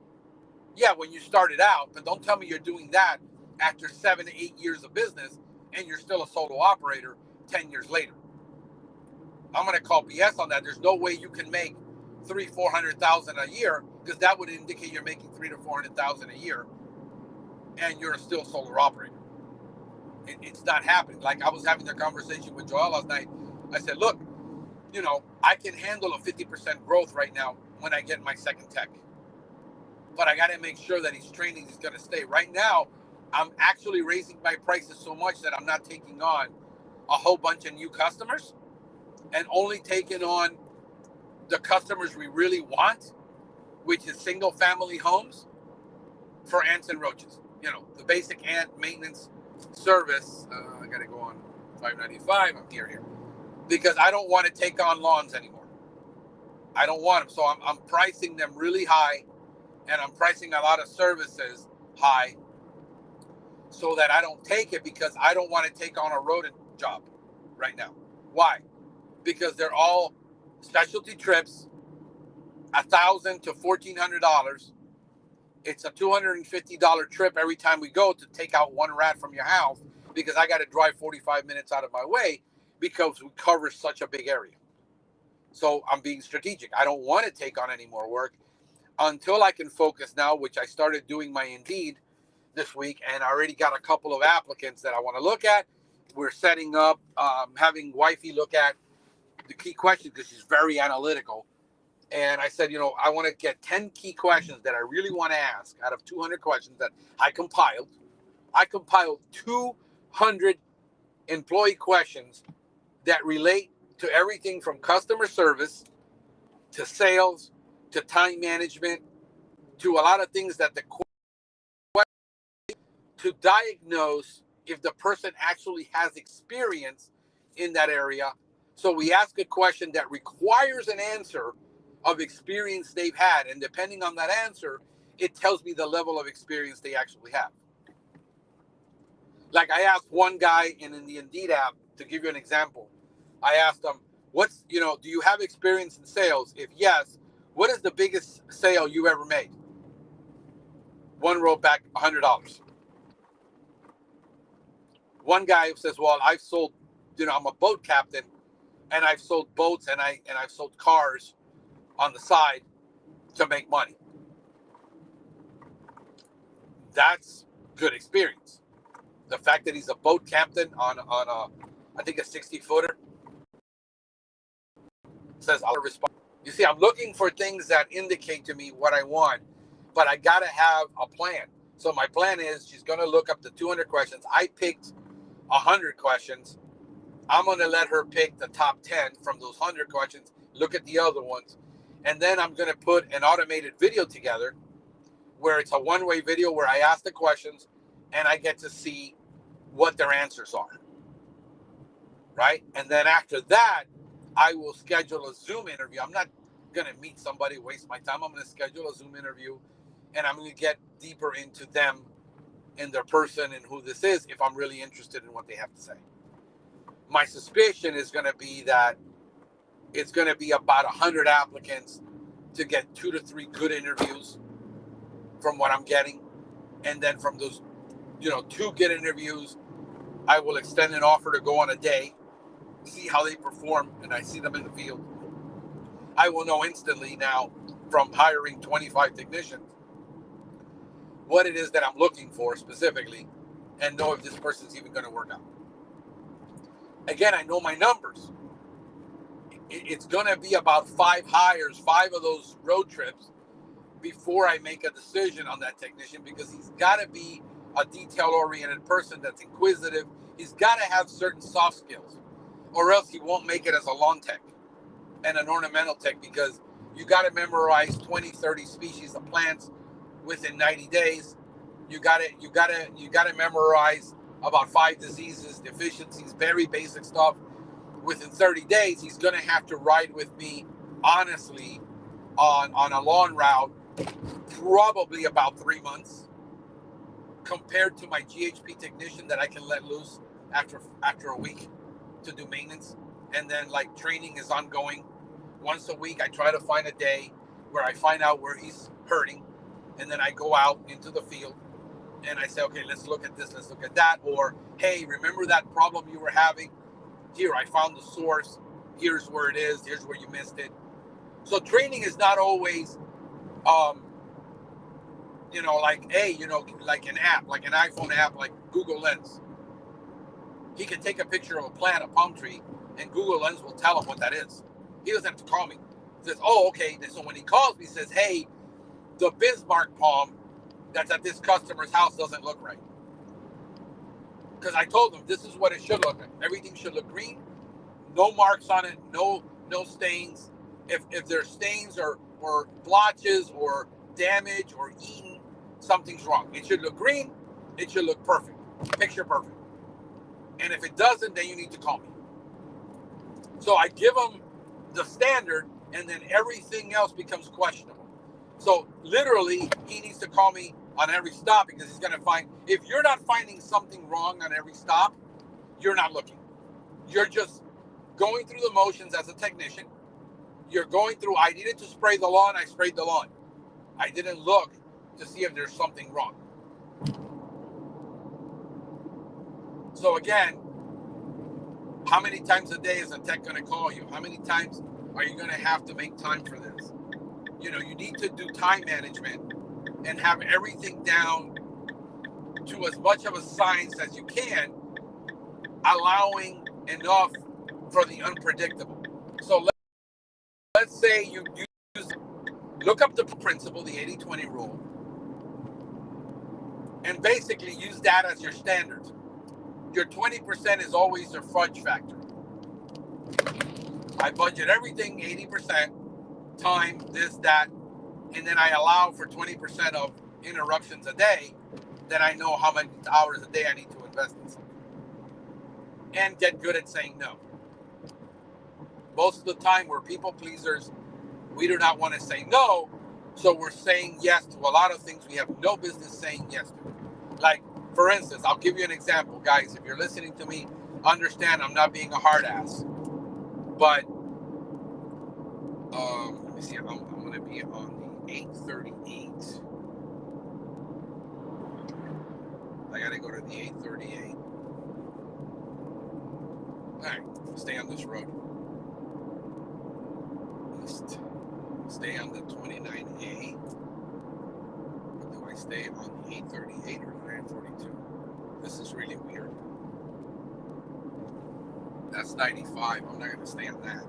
Yeah, when you started out, but don't tell me you're doing that after 7 to 8 years of business and you're still a solo operator 10 years later. I'm going to call BS on that. There's no way you can make 300,000-400,000 a year, because that would indicate you're making 300,000 to 400,000 a year and you're still a solo operator. It's not happening. Like, I was having a conversation with Joel last night. I said, look, I can handle a 50% growth right now when I get my second tech. But I got to make sure that he's training, he's going to stay. Right now, I'm actually raising my prices so much that I'm not taking on a whole bunch of new customers, and only taking on the customers we really want, which is single family homes for ants and roaches. The basic ant maintenance service. I got to go on 595. I'm here. Because I don't want to take on lawns anymore. I don't want them. So I'm pricing them really high, and I'm pricing a lot of services high so that I don't take it, because I don't want to take on a rodent job right now. Why? Because they're all specialty trips, $1,000 to $1,400. It's a $250 trip every time we go to take out one rat from your house, because I got to drive 45 minutes out of my way because we cover such a big area. So I'm being strategic. I don't want to take on any more work until I can focus now, which I started doing my Indeed this week, and I already got a couple of applicants that I want to look at. We're setting up, having Wifey look at the key questions, because she's very analytical. And I said, I want to get 10 key questions that I really want to ask out of 200 questions that I compiled. I compiled 200 employee questions that relate to everything from customer service to sales to time management to a lot of things that to diagnose if the person actually has experience in that area. So we ask a question that requires an answer of experience they've had, and depending on that answer, it tells me the level of experience they actually have. Like, I asked one guy in the Indeed app, to give you an example, I asked him, do you have experience in sales? If yes, what is the biggest sale you ever made? One wrote back $100. One guy says, well, I've sold, I'm a boat captain, and I've sold boats, and I've sold cars on the side to make money. That's good experience. The fact that he's a boat captain on I think a 60-footer says I'll respond. You see, I'm looking for things that indicate to me what I want, but I got to have a plan. So my plan is, she's going to look up the 200 questions. I picked 100 questions. I'm going to let her pick the top 10 from those 100 questions, look at the other ones, and then I'm going to put an automated video together where it's a one-way video where I ask the questions and I get to see what their answers are, right? And then after that, I will schedule a Zoom interview. I'm not going to meet somebody, waste my time. I'm going to schedule a Zoom interview, and I'm going to get deeper into them and their person and who this is if I'm really interested in what they have to say. My suspicion is going to be that it's going to be about 100 applicants to get 2 to 3 good interviews from what I'm getting. And then from those, 2 good interviews, I will extend an offer to go on a day, see how they perform, and I see them in the field. I will know instantly now from hiring 25 technicians what it is that I'm looking for specifically, and know if this person's even going to work out. Again, I know my numbers. It's going to be about 5 hires, 5 of those road trips before I make a decision on that technician, because he's got to be a detail-oriented person that's inquisitive. He's got to have certain soft skills, or else he won't make it as a lawn tech and an ornamental tech, because you got to memorize 20, 30 species of plants within 90 days. You got to memorize about 5 diseases, deficiencies, very basic stuff. within 30 days, he's going to have to ride with me honestly on a lawn route, probably about 3 months, compared to my GHP technician that I can let loose after a week to do maintenance. And then like training is ongoing. Once a week, I try to find a day where I find out where he's hurting. And then I go out into the field and I say, okay, let's look at this, let's look at that. Or, hey, remember that problem you were having? Here, I found the source. Here's where it is. Here's where you missed it. So training is not always, like, hey, like an app, like an iPhone app, like Google Lens. He can take a picture of a plant, a palm tree, and Google Lens will tell him what that is. He doesn't have to call me. He says, oh, okay. So when he calls me, he says, hey, the Bismarck palm that's at this customer's house doesn't look right. Because I told him this is what it should look like. Everything should look green, no marks on it, no stains. If there's stains or blotches or damage or eaten, something's wrong. It should look green. It should look perfect, picture perfect. And if it doesn't, then you need to call me. So I give him the standard, and then everything else becomes questionable. So literally, he needs to call me on every stop because he's going to find, if you're not finding something wrong on every stop, you're not looking. You're just going through the motions as a technician. You're going through, I needed to spray the lawn, I sprayed the lawn. I didn't look to see if there's something wrong. So again, how many times a day is a tech going to call you? How many times are you going to have to make time for this? You need to do time management and have everything down to as much of a science as you can, allowing enough for the unpredictable. So let's say you look up the principle, the 80-20 rule, and basically use that as your standard. Your 20% is always your fudge factor. I budget everything 80%, time, this, that, and then I allow for 20% of interruptions a day. Then I know how many hours a day I need to invest in something. And get good at saying no. Most of the time, we're people pleasers. We do not want to say no, so we're saying yes to a lot of things we have no business saying yes to. Like, for instance, I'll give you an example, guys. If you're listening to me, understand I'm not being a hard ass. But let me see. I'm going to be on the 8:38. I got to go to the 8:38. All right, stay on this road. East. Stay on the 29A. Or do I stay on the 8:38 or the 9:42? This is really weird. That's 95. I'm not going to stay on that.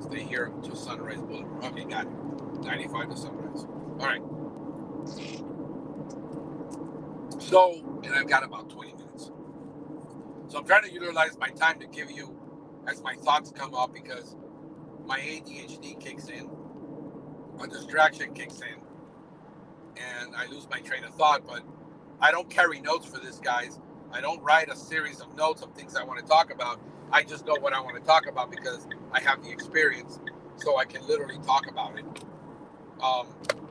Stay here to Sunrise Boulevard. Okay, got it. 95 to Sunrise. All right. So, and I've got about 20 minutes. So I'm trying to utilize my time to give you as my thoughts come up, because my ADHD kicks in, a distraction kicks in, and I lose my train of thought. But I don't carry notes for this, guys. I don't write a series of notes of things I want to talk about. I just know what I want to talk about because I have the experience, so I can literally talk about it.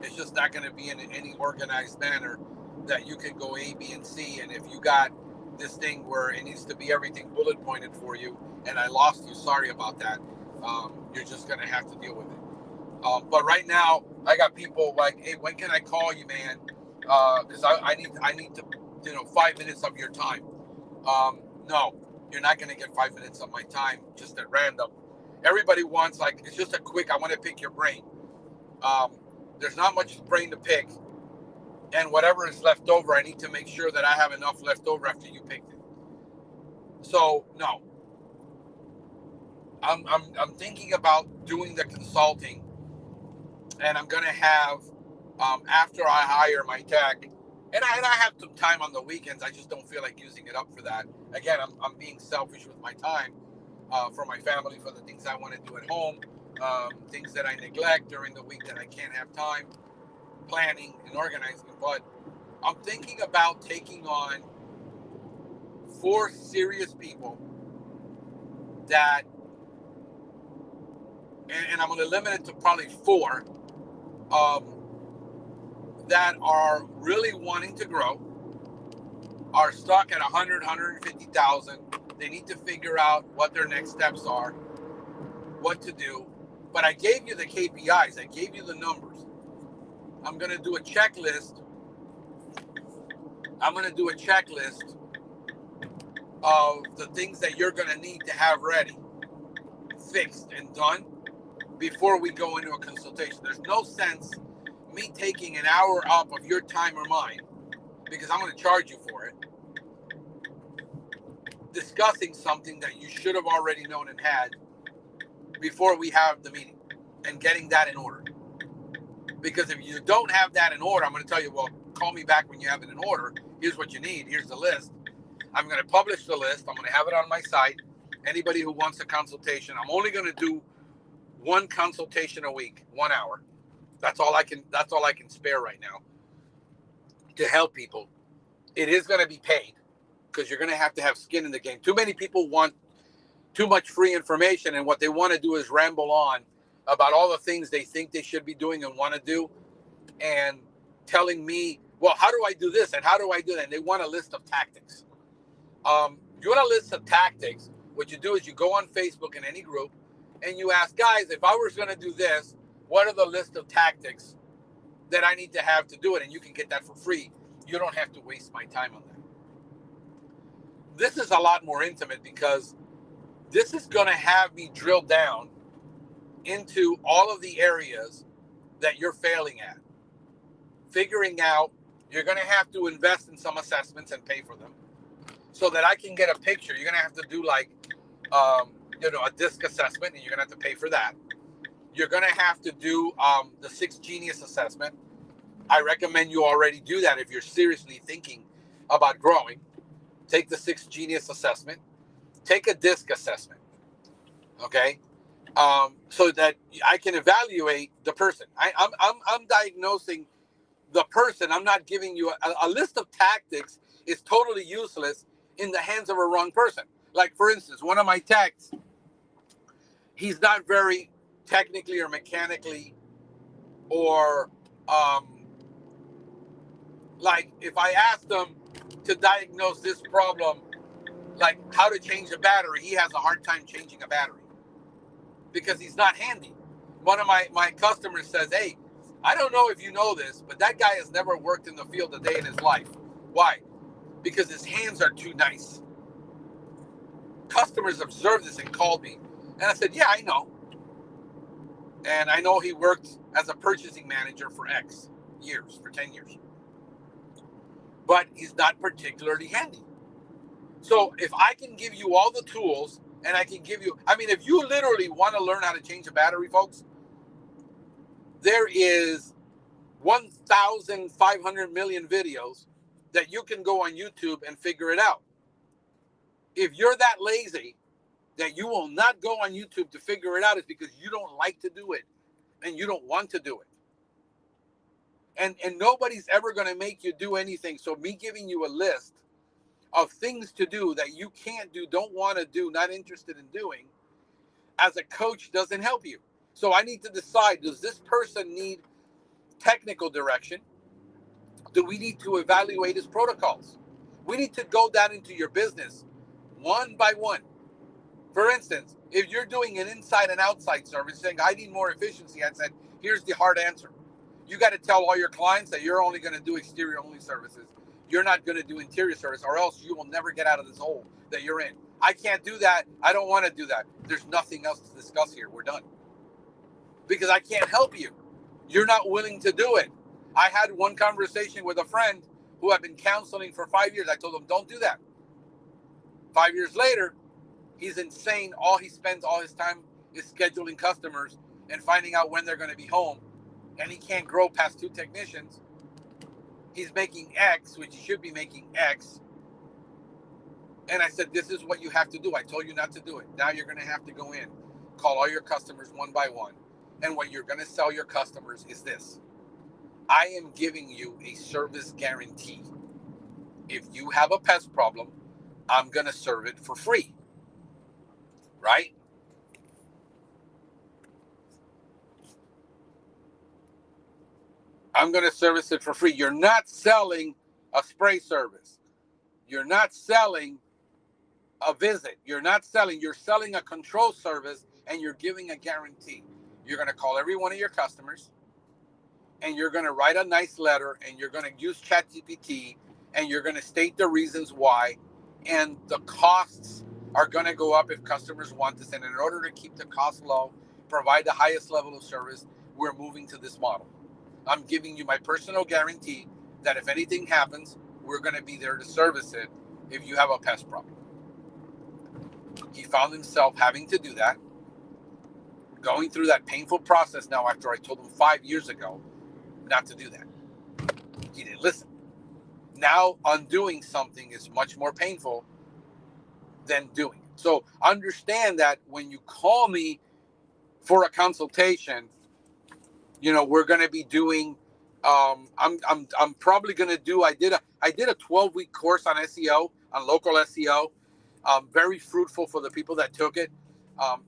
It's just not going to be in any organized manner that you can go A, B, and C. And if you got this thing where it needs to be everything bullet pointed for you, and I lost you, sorry about that. You're just going to have to deal with it. But right now, I got people like, hey, when can I call you, man? Because I need to, 5 minutes of your time. No, you're not going to get 5 minutes of my time just at random. Everybody wants, like, it's just a quick, I want to pick your brain. There's not much brain to pick. And whatever is left over, I need to make sure that I have enough left over after you picked it. So, no. I'm thinking about doing the consulting, and I'm going to have, after I hire my tech, and I have some time on the weekends, I just don't feel like using it up for that. Again, I'm being selfish with my time, for my family, for the things I want to do at home, things that I neglect during the week that I can't have time, planning and organizing. But I'm thinking about taking on 4 serious people that, and I'm going to limit it to probably 4, that are really wanting to grow, are stuck at 100, 150,000. They need to figure out what their next steps are, what to do. But I gave you the KPIs. I gave you the numbers. I'm going to do a checklist. Of the things that you're going to need to have ready, fixed, and done before we go into a consultation. There's no sense me taking an hour up of your time or mine, because I'm going to charge you for it, discussing something that you should have already known and had before we have the meeting, and getting that in order. Because if you don't have that in order, I'm going to tell you, well, call me back when you have it in order. Here's what you need. Here's the list. I'm going to publish the list. I'm going to have it on my site. Anybody who wants a consultation, I'm only going to do 1 consultation a week, 1 hour. That's all I can spare right now to help people. It is going to be paid, because you're going to have skin in the game. Too many people want too much free information, and what they want to do is ramble on about all the things they think they should be doing and want to do, and telling me, well, how do I do this and how do I do that? And they want a list of tactics. You want a list of tactics, what you do is you go on Facebook in any group and you ask, guys, if I was going to do this, what are the list of tactics that I need to have to do it? And you can get that for free. You don't have to waste my time on that. This is a lot more intimate, because this is going to have me drill down into all of the areas that you're failing at. Figuring out, you're going to have to invest in some assessments and pay for them, so that I can get a picture. You're going to have to do like, a DISC assessment, and you're going to have to pay for that. You're going to have to do the 6 Genius assessment. I recommend you already do that if you're seriously thinking about growing. Take the 6 Genius assessment. Take a DISC assessment, okay? So that I can evaluate the person. I'm diagnosing the person. I'm not giving you a list of tactics is totally useless in the hands of a wrong person. Like, for instance, one of my techs, he's not very technically or mechanically, or like if I asked him to diagnose this problem, like how to change a battery, he has a hard time changing a battery because he's not handy. One of my customers says, hey, I don't know if you know this, but that guy has never worked in the field a day in his life. Why? Because his hands are too nice. Customers observed this and called me. And I said, yeah, I know. And I know he worked as a purchasing manager for X years, for 10 years. But he's not particularly handy. So if I can give you all the tools, and I can give you, if you literally want to learn how to change a battery, folks, there is 1,500 million videos that you can go on YouTube and figure it out. If you're that lazy that you will not go on YouTube to figure it out, it's because you don't like to do it and you don't want to do it. And nobody's ever going to make you do anything. So me giving you a list of things to do that you can't do, don't want to do, not interested in doing, as a coach doesn't help you. So I need to decide, does this person need technical direction? Do we need to evaluate his protocols? We need to go down into your business one by one. For instance, if you're doing an inside and outside service saying, I need more efficiency, I said, here's the hard answer. You got to tell all your clients that you're only going to do exterior only services. You're not going to do interior service, or else you will never get out of this hole that you're in. I can't do that. I don't want to do that. There's nothing else to discuss here. We're done. Because I can't help you. You're not willing to do it. I had one conversation with a friend who had been counseling for 5 years. I told him, don't do that. 5 years later, he's insane. He spends all his time is scheduling customers and finding out when they're going to be home. And he can't grow past 2 technicians. He's making X, which he should be making X. And I said, this is what you have to do. I told you not to do it. Now you're going to have to go in, call all your customers one by one. And what you're going to sell your customers is this. I am giving you a service guarantee. If you have a pest problem, I'm going to serve it for free, right? I'm going to service it for free. You're not selling a spray service. You're not selling a visit. You're selling a control service, and you're giving a guarantee. You're going to call every one of your customers, and you're going to write a nice letter, and you're going to use ChatGPT, and you're going to state the reasons why, and the costs are going to go up if customers want this. And in order to keep the cost low, provide the highest level of service, we're moving to this model. I'm giving you my personal guarantee that if anything happens, we're going to be there to service it if you have a pest problem. He found himself having to do that, going through that painful process now after I told him 5 years ago not to do that. He didn't listen. Now undoing something is much more painful than doing it. So understand that when you call me for a consultation, we're going to be doing. I'm probably going to do. I did a 12-week course on SEO, on local SEO. Very fruitful for the people that took it.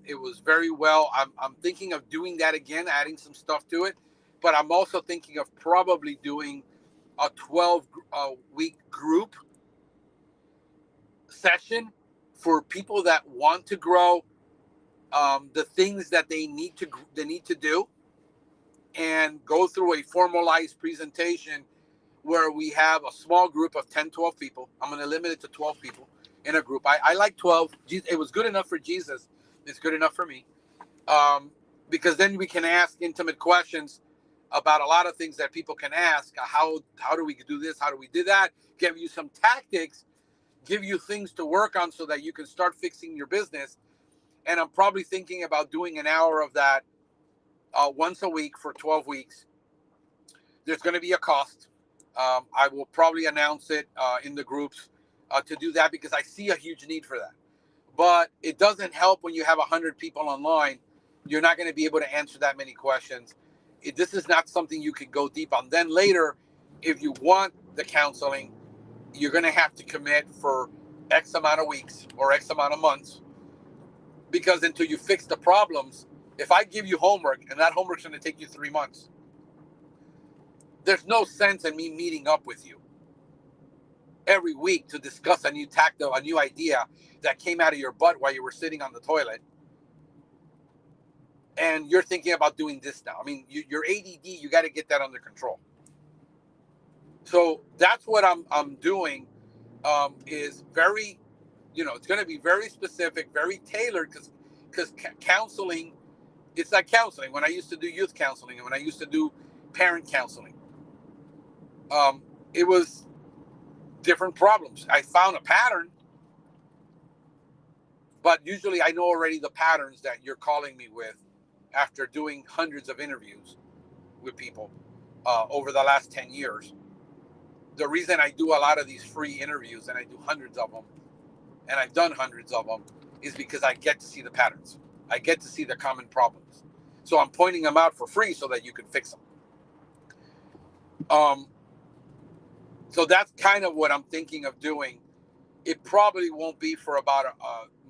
It was very well. I'm thinking of doing that again, adding some stuff to it. But I'm also thinking of probably doing a 12-week group session for people that want to grow, the things that they need to do, and go through a formalized presentation where we have a small group of 10, 12 people. I'm going to limit it to 12 people in a group. I like 12. It was good enough for Jesus. It's good enough for me. Because then we can ask intimate questions about a lot of things that people can ask. How do we do this? How do we do that? Give you some tactics, give you things to work on so that you can start fixing your business. And I'm probably thinking about doing an hour of that once a week for 12 weeks. There's going to be a cost. I will probably announce it in the groups to do that because I see a huge need for that. But it doesn't help when you have 100 people online. You're not going to be able to answer that many questions. This is not something you can go deep on. Then later, if you want the counseling, you're going to have to commit for X amount of weeks or X amount of months, because until you fix the problems, if I give you homework and that homework's going to take you 3 months, there's no sense in me meeting up with you every week to discuss a new tactic, a new idea that came out of your butt while you were sitting on the toilet. And you're thinking about doing this now. I mean, your ADD, you got to get that under control. So that's what I'm doing. Is very, it's going to be very specific, very tailored, because counseling, it's like counseling. When I used to do youth counseling and when I used to do parent counseling, it was different problems. I found a pattern, but usually I know already the patterns that you're calling me with after doing hundreds of interviews with people over the last 10 years. The reason I do a lot of these free interviews, and I do hundreds of them, and I've done hundreds of them, is because I get to see the patterns. I get to see the common problems. So I'm pointing them out for free so that you can fix them. So that's kind of what I'm thinking of doing. It probably won't be for about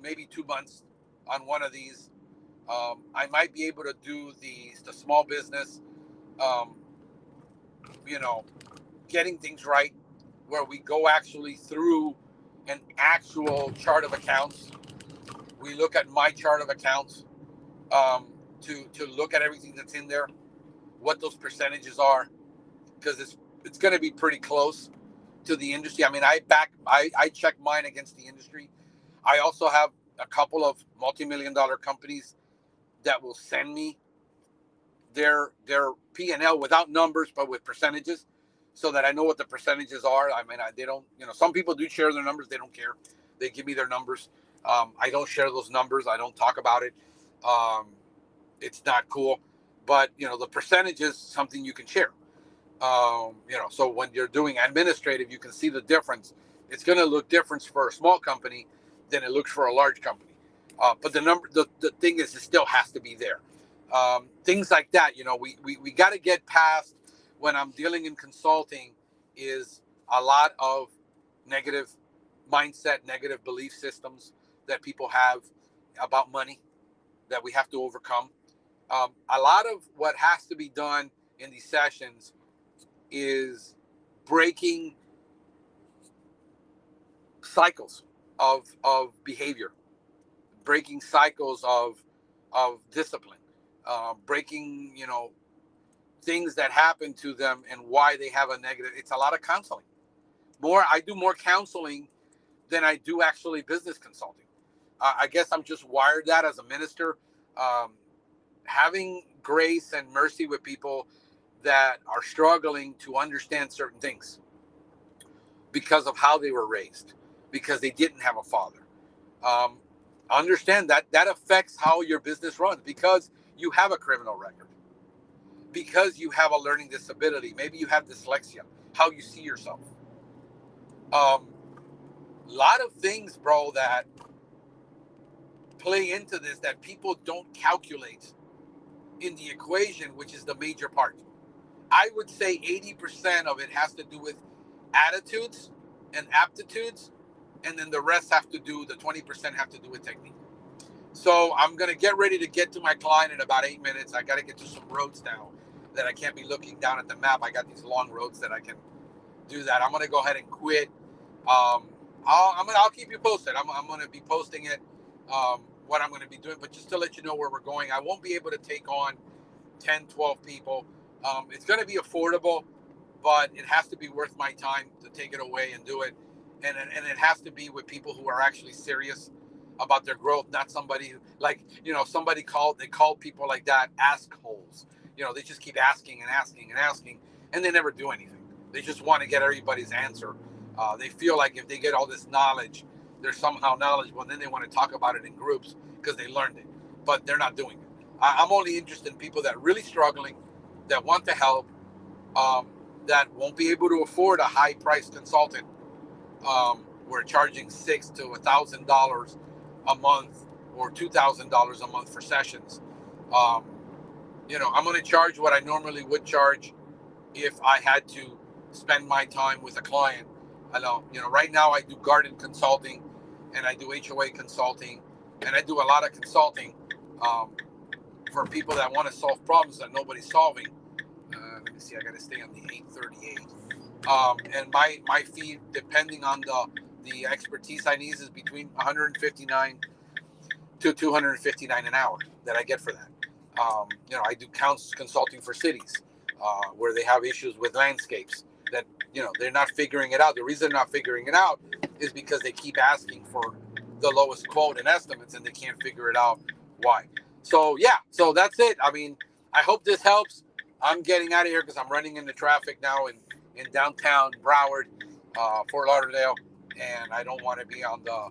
maybe 2 months on one of these. I might be able to do the small business, getting things right, where we go actually through an actual chart of accounts. We look at my chart of accounts to look at everything that's in there, what those percentages are, because it's going to be pretty close to the industry. I mean, I check mine against the industry. I also have a couple of multi-million-dollar companies that will send me their P&L without numbers, but with percentages, so that I know what the percentages are. I mean, they don't, some people do share their numbers. They don't care. They give me their numbers. I don't share those numbers. I don't talk about it. It's not cool. But, the percentage is something you can share. So when you're doing administrative, you can see the difference. It's going to look different for a small company than it looks for a large company. But the thing is, it still has to be there. Things like that, we got to get past when I'm dealing in consulting is a lot of negative mindset, negative belief systems that people have about money that we have to overcome. A lot of what has to be done in these sessions is breaking cycles of behavior, breaking cycles of discipline, breaking, things that happen to them and why they have a negative. It's a lot of counseling. I do more counseling than I do actually business consulting. I guess I'm just wired that as a minister, um, having grace and mercy with people that are struggling to understand certain things because of how they were raised, because they didn't have a father. Um, Understand that that affects how your business runs because you have a criminal record, because you have a learning disability, maybe you have dyslexia, how you see yourself. A lot of things, bro, that play into this that people don't calculate in the equation, which is the major part. I would say 80% of it has to do with attitudes and aptitudes, and then the rest the 20% have to do with technique. So I'm going to get ready to get to my client in about 8 minutes. I got to get to some roads now that I can't be looking down at the map. I got these long roads that I can do that. I'm going to go ahead and quit. I'll keep you posted. I'm going to be posting it, what I'm going to be doing, but just to let you know where we're going. I won't be able to take on 10, 12 people. It's going to be affordable, but it has to be worth my time to take it away and do it. And it has to be with people who are actually serious about their growth, not somebody like, they called people like that ask holes. They just keep asking and asking and asking, and they never do anything. They just want to get everybody's answer. They feel like if they get all this knowledge, they're somehow knowledgeable, and then they want to talk about it in groups because they learned it, but they're not doing it. I'm only interested in people that are really struggling, that want to help, that won't be able to afford a high-priced consultant. We're charging $600 to $1,000 a month or $2,000 a month for sessions. I'm going to charge what I normally would charge if I had to spend my time with a client. I know, right now I do garden consulting and I do HOA consulting and I do a lot of consulting for people that want to solve problems that nobody's solving. Let me see, I got to stay on the 838. And my fee, depending on the expertise I need, is between 159 to 259 an hour that I get for that. I do consulting for cities where they have issues with landscapes that they're not figuring it out. The reason they're not figuring it out is because they keep asking for the lowest quote and estimates, and they can't figure it out why. So that's it. I mean, I hope this helps. I'm getting out of here because I'm running into traffic now in downtown Broward, Fort Lauderdale, and I don't want to be on the